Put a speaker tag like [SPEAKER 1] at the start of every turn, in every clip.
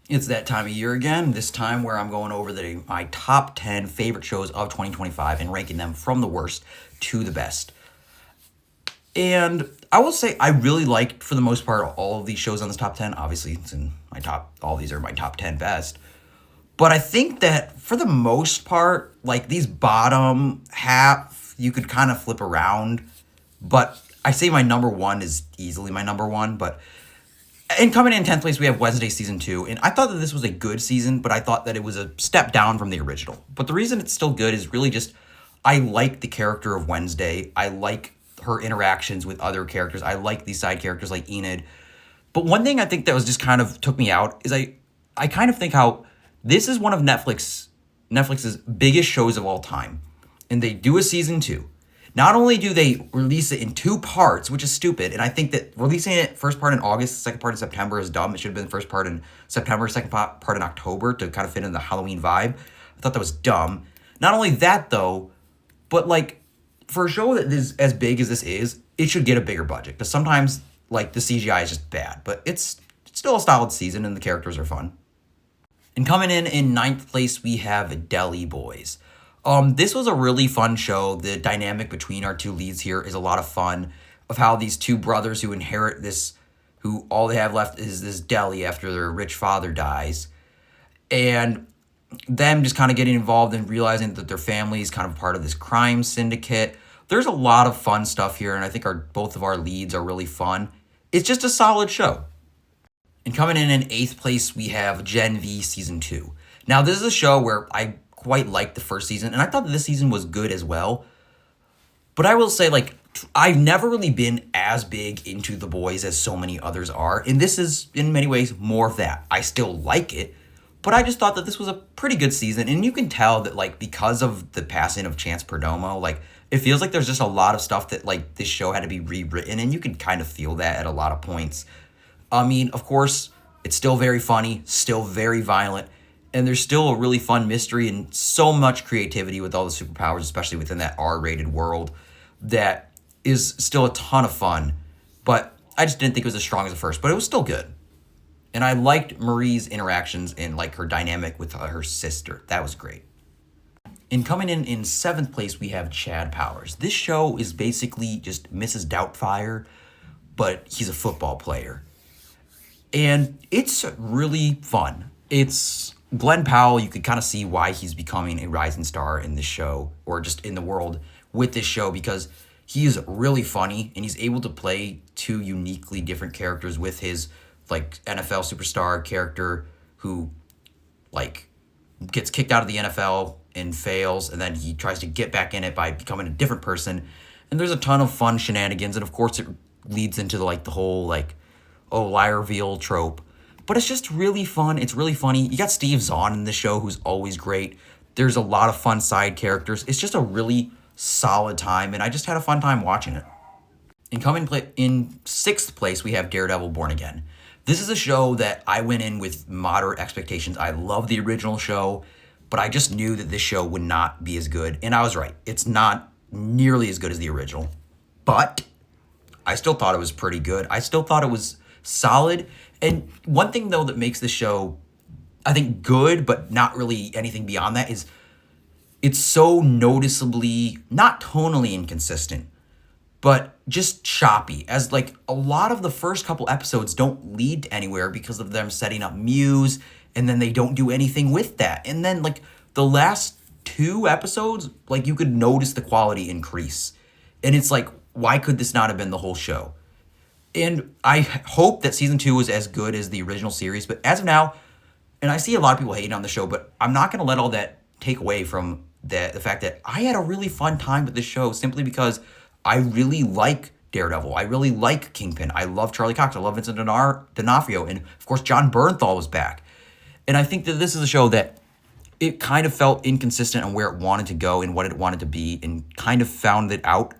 [SPEAKER 1] It's that time of year again, this time where I'm going over my top 10 favorite shows of 2025 and ranking them from the worst to the best. And I will say I really liked, for the most part, all of these shows on this top 10. Obviously, it's in my top, all these are my top 10 best. But I think that for the most part, like these bottom half, you could kind of flip around. But I say my number one is easily my number one. But and coming in 10th place, we have Wednesday season 2. And I thought that this was a good season, but I thought that it was a step down from the original. But the reason it's still good is really just I like the character of Wednesday. I like her interactions with other characters. I like these side characters like Enid. But one thing I think that was just kind of took me out is I kind of think how this is one of Netflix's biggest shows of all time. And they do a season 2. Not only do they release it in 2 parts, which is stupid, and I think that releasing it first part in August, second part in September is dumb. It should have been the first part in September, second part in October to kind of fit in the Halloween vibe. I thought that was dumb. Not only that though, but like for a show that is as big as this is, it should get a bigger budget. Because sometimes like the CGI is just bad, but it's still a solid season and the characters are fun. And coming in ninth place, we have Deli Boys. This was a really fun show. The dynamic between our two leads here is a lot of fun, of how these two brothers who inherit this, who all they have left is this deli after their rich father dies. And them just kind of getting involved and realizing that their family is kind of part of this crime syndicate. There's a lot of fun stuff here, and I think both of our leads are really fun. It's just a solid show. And coming in eighth place, we have Gen V Season 2. Now, this is a show where I quite liked the first season, and I thought that this season was good as well. But I will say, like, I've never really been as big into The Boys as so many others are, and this is, in many ways, more of that. I still like it, but I just thought that this was a pretty good season, and you can tell that, like, because of the passing of Chance Perdomo, like, it feels like there's just a lot of stuff that, like, this show had to be rewritten, and you can kind of feel that at a lot of points. I mean, of course, it's still very funny, still very violent, and there's still a really fun mystery and so much creativity with all the superpowers, especially within that R-rated world, that is still a ton of fun. But I just didn't think it was as strong as the first, but it was still good. And I liked Marie's interactions and like her dynamic with her sister. That was great. And coming in seventh place, we have Chad Powers. This show is basically just Mrs. Doubtfire, but he's a football player. And it's really fun. It's Glenn Powell. You could kind of see why he's becoming a rising star in this show, or just in the world with this show, because he is really funny and he's able to play two uniquely different characters with his like NFL superstar character who like gets kicked out of the NFL and fails, and then he tries to get back in it by becoming a different person. And there's a ton of fun shenanigans, and of course it leads into like the whole like lie reveal trope. But it's just really fun. It's really funny. You got Steve Zahn in the show, who's always great. There's a lot of fun side characters. It's just a really solid time, and I just had a fun time watching it. And coming in sixth place, we have Daredevil Born Again. This is a show that I went in with moderate expectations. I love the original show, but I just knew that this show would not be as good. And I was right. It's not nearly as good as the original. But I still thought it was pretty good. I still thought it was solid. And one thing, though, that makes this show, I think, good, but not really anything beyond that, is it's so noticeably, not tonally inconsistent, but just choppy. As, like, a lot of the first couple episodes don't lead to anywhere because of them setting up Muse, and then they don't do anything with that. And then, like, the last 2 episodes, like, you could notice the quality increase. And it's like, why could this not have been the whole show? And I hope that season 2 is as good as the original series. But as of now, and I see a lot of people hating on the show, but I'm not going to let all that take away from the fact that I had a really fun time with this show, simply because I really like Daredevil. I really like Kingpin. I love Charlie Cox. I love Vincent D'Onofrio. And, of course, John Bernthal was back. And I think that this is a show that it kind of felt inconsistent on where it wanted to go and what it wanted to be, and kind of found it out.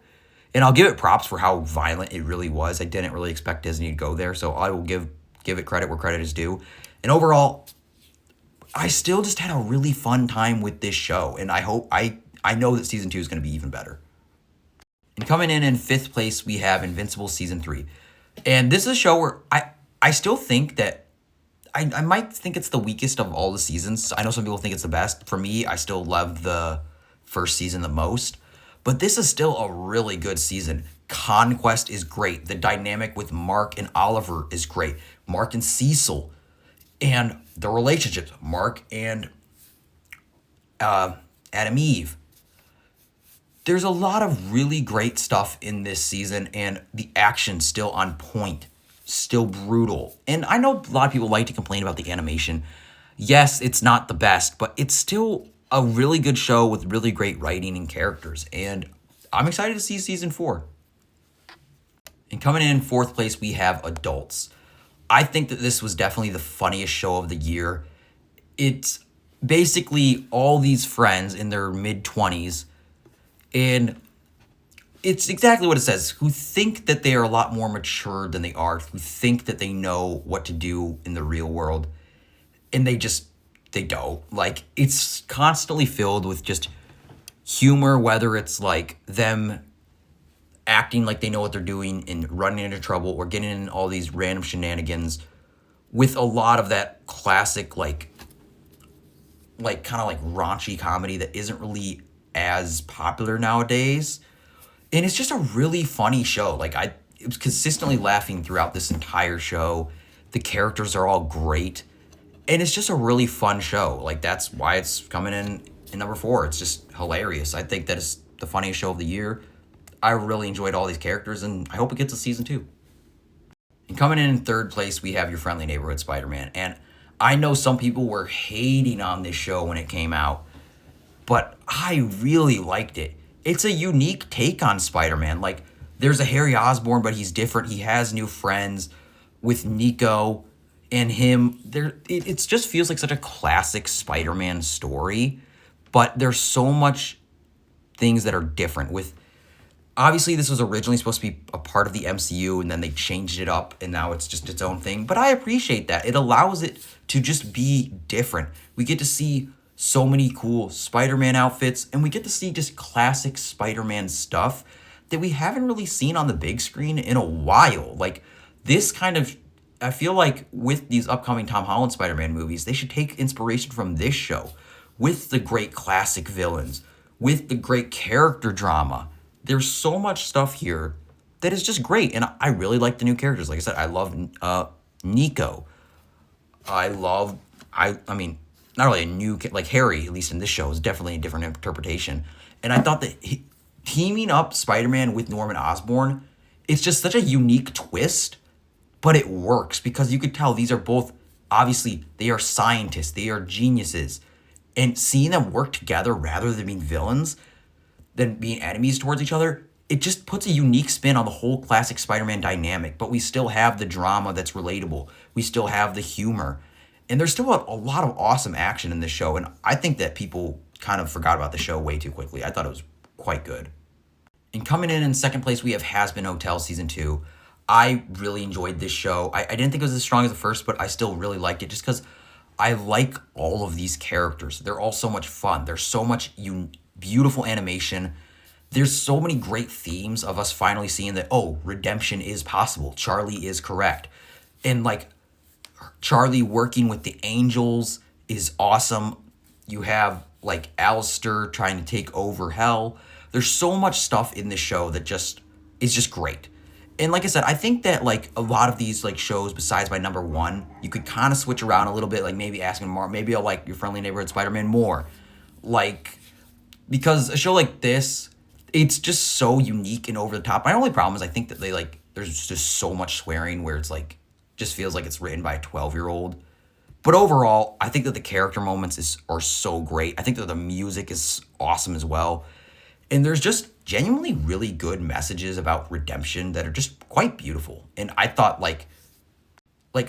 [SPEAKER 1] And I'll give it props for how violent it really was. I didn't really expect Disney to go there, so I will give it credit where credit is due. And overall, I still just had a really fun time with this show, and I know that season 2 is going to be even better. And coming in fifth place, we have Invincible Season 3. And this is a show where I still think that I might think it's the weakest of all the seasons. I know some people think it's the best. For me, I still love the first season the most. But this is still a really good season. Conquest is great. The dynamic with Mark and Oliver is great. Mark and Cecil, and the relationships, Mark and Adam Eve. There's a lot of really great stuff in this season, and the action's still on point, still brutal. And I know a lot of people like to complain about the animation. Yes, it's not the best, but it's still a really good show with really great writing and characters. And I'm excited to see season 4. And coming in fourth place, we have Adults. I think that this was definitely the funniest show of the year. It's basically all these friends in their mid-20s, and it's exactly what it says, who think that they are a lot more mature than they are, who think that they know what to do in the real world, and they don't. Like, it's constantly filled with just humor, whether it's like them acting like they know what they're doing and running into trouble or getting in all these random shenanigans, with a lot of that classic like kind of like raunchy comedy that isn't really as popular nowadays. And it's just a really funny show. Like, I was consistently laughing throughout this entire show. The characters are all great. And it's just a really fun show. Like, that's why it's coming in number 4. It's just hilarious. I think that it's the funniest show of the year. I really enjoyed all these characters, and I hope it gets a season 2. And coming in third place, we have Your Friendly Neighborhood Spider-Man. And I know some people were hating on this show when it came out, but I really liked it. It's a unique take on Spider-Man. Like, there's a Harry Osborn, but he's different. He has new friends with Nico and him. It just feels like such a classic Spider-Man story, but there's so much things that are different. With obviously, this was originally supposed to be a part of the MCU, and then they changed it up, and now it's just its own thing. But I appreciate that. It allows it to just be different. We get to see so many cool Spider-Man outfits, and we get to see just classic Spider-Man stuff that we haven't really seen on the big screen in a while. Like, this kind of, I feel like with these upcoming Tom Holland Spider-Man movies, they should take inspiration from this show, with the great classic villains, with the great character drama. There's so much stuff here that is just great, and I really like the new characters. Like I said, I love Nico. I mean, not really a new, like Harry, at least in this show, is definitely a different interpretation. And I thought that teaming up Spider-Man with Norman Osborn, it's just such a unique twist, but it works because you could tell these are both, obviously, they are scientists, they are geniuses. And seeing them work together rather than being villains, than being enemies towards each other, it just puts a unique spin on the whole classic Spider-Man dynamic. But we still have the drama that's relatable. We still have the humor. And there's still a lot of awesome action in this show. And I think that people kind of forgot about the show way too quickly. I thought it was quite good. And coming in second place, we have Hazbin Hotel Season 2. I really enjoyed this show. I didn't think it was as strong as the first, but I still really liked it just because I like all of these characters. They're all so much fun. There's so much beautiful animation. There's so many great themes of us finally seeing that, oh, redemption is possible. Charlie is correct. And like Charlie working with the angels is awesome. You have like Alistair trying to take over hell. There's so much stuff in this show that just is just great. And like I said, I think that like a lot of these like shows besides my number 1, you could kind of switch around a little bit, like maybe asking more, maybe I'll like Your Friendly Neighborhood Spider-Man more. Like, because a show like this, it's just so unique and over the top. My only problem is I think that they like, there's just so much swearing where it's like, just feels like it's written by a 12-year-old. But overall, I think that the character moments are so great. I think that the music is awesome as well. And there's just genuinely really good messages about redemption that are just quite beautiful. And I thought like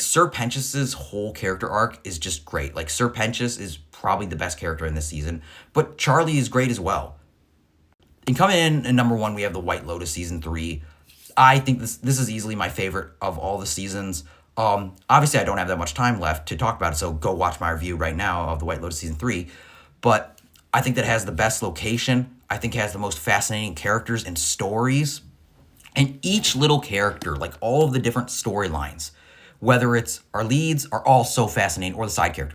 [SPEAKER 1] Sir Pentious' whole character arc is just great. Like, Sir Pentious is probably the best character in this season, but Charlie is great as well. And coming in at number 1, we have The White Lotus Season 3. I think this is easily my favorite of all the seasons. Obviously, I don't have that much time left to talk about it, so go watch my review right now of The White Lotus Season 3. But I think that it has the best location. I think it has the most fascinating characters and stories. And each little character, like all of the different storylines, whether it's our leads are all so fascinating or the side characters.